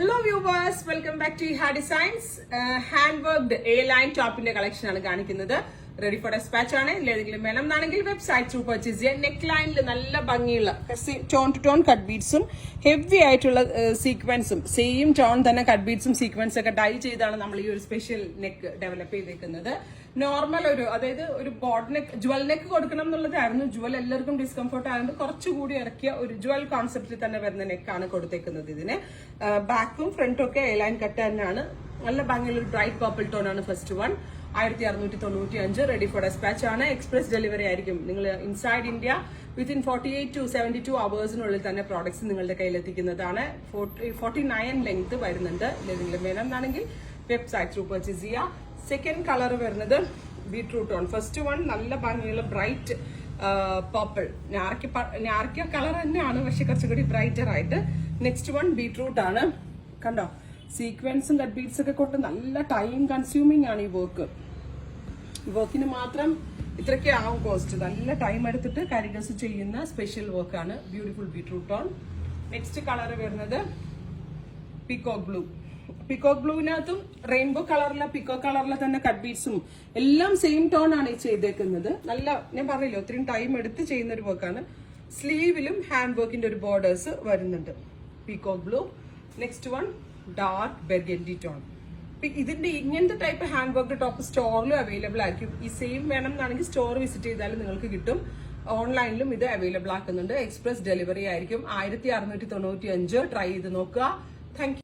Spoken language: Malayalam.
Hello viewers, welcome back to Iha Designs. Handworked A-line top in the collection ആണ് കാണിക്കുന്നത്. Ready for dispatch ആണ്. ഇല്ലെങ്കിലും വേണമെന്നാണെങ്കിൽ വെബ്സൈറ്റ് ത്രൂ പർച്ചേസ് ചെയ്യാം. നെക്ക് ലൈനിൽ നല്ല ഭംഗിയുള്ള ടോൺ ടു ടോൺ കട്ട് ബീഡ്സും ഹെവി ആയിട്ടുള്ള സീക്വൻസും സെയിം ടോൺ തന്നെ കട്ട് ബീഡ്സും സീക്വൻസ് ഒക്കെ ഡൈ ചെയ്താണ് നമ്മൾ ഈ ഒരു സ്പെഷ്യൽ നെക്ക് ഡെവലപ്പ് ചെയ്തേക്കുന്നത്. നോർമൽ അതായത് ഒരു ബോർഡ് നെക്ക് ജുവൽ നെക്ക് കൊടുക്കണം എന്നുള്ളതായിരുന്നു. ജുവൽ എല്ലാവർക്കും ഡിസ്കംഫർട്ട് ആയതുകൊണ്ട് കുറച്ചുകൂടി ഇറക്കിയ ഒരു ജുവൽ കോൺസെപ്റ്റിൽ തന്നെ വരുന്ന നെക്കാണ് കൊടുത്തേക്കുന്നത്. ഇതിന് ബാക്കും ഫ്രണ്ടും ഒക്കെ എ ലൈൻ കട്ട് തന്നെയാണ്. നല്ല ഭംഗിയുള്ള ഒരു ബ്രൈറ്റ് പർപ്പിൾ ടോൺ ആണ് first one. 1695 ready for dispatch ആണ്. എക്സ്പ്രസ് ഡെലിവറി ആയിരിക്കും. നിങ്ങൾ ഇൻസൈഡ് ഇന്ത്യ വിത്തിൻ 48 to 72 അവേഴ്സിനുള്ളിൽ തന്നെ പ്രോഡക്ട്സ് നിങ്ങളുടെ കയ്യിലെത്തിക്കുന്നതാണ്. 49 ലെങ്ത് വരുന്നുണ്ട്. എന്തെങ്കിലും വേണമെന്നാണെങ്കിൽ വെബ്സൈറ്റ് ത്രൂ പർച്ചേസ് ചെയ്യുക. സെക്കൻഡ് കളർ വരുന്നത് ബീട്രൂട്ട് ടോൺ. ഫസ്റ്റ് വൺ നല്ല ഭംഗിയുള്ള ബ്രൈറ്റ് പർപ്പിൾ ഞാർക്കിയ കളർ തന്നെയാണ്, പക്ഷെ കുറച്ചുകൂടി ബ്രൈറ്റർ ആയിട്ട്. നെക്സ്റ്റ് വൺ ബീട്രൂട്ട് ആണ്. കണ്ടോ, സീക്വൻസും കട്ട് ബീഡ്സ് ഒക്കെ കൊണ്ട് നല്ല ടൈം കൺസ്യൂമിംഗ് ആണ് ഈ വർക്ക്. ഈ വർക്കിന് മാത്രം ഇത്രയ്ക്ക് ആവും കോസ്റ്റ്. നല്ല ടൈം എടുത്തിട്ട് കാരിഗേഴ്സ് ചെയ്യുന്ന സ്പെഷ്യൽ വർക്കാണ് beautiful beetroot tone. Next colour വരുന്നത് പീകോക്ക് ബ്ലൂ. പീകോക്ക് ബ്ലൂവിനകത്തും റെയിൻബോ കളറിലെ പീകോക്ക് കളറിലെ തന്നെ കട്ട് ബീഡ്സും എല്ലാം സെയിം ടോൺ ആണ് ഈ ചെയ്തേക്കുന്നത്. നല്ല, ഞാൻ പറയില്ല, ഒത്തിരി ടൈം എടുത്ത് ചെയ്യുന്ന ഒരു വർക്കാണ്. സ്ലീവിലും ഹാൻഡ് വർക്കിന്റെ ഒരു ബോർഡേഴ്സ് വരുന്നുണ്ട്. Peacock blue. Next one dark burgundy tone. ഇതിന്റെ ഇങ്ങനത്തെ ടൈപ്പ് ഹാൻഡ് വർക്ക് ടോപ്പ് സ്റ്റോറിലും അവൈലബിൾ ആയിരിക്കും. ഈ സെയിം വേണം എന്നാണെങ്കിൽ സ്റ്റോർ വിസിറ്റ് ചെയ്താലും നിങ്ങൾക്ക് കിട്ടും. ഓൺലൈനിലും ഇത് അവൈലബിൾ ആക്കുന്നുണ്ട്. എക്സ്പ്രസ് ഡെലിവറി ആയിരിക്കും. 1695. ട്രൈ ചെയ്ത് നോക്കുക. Thank you.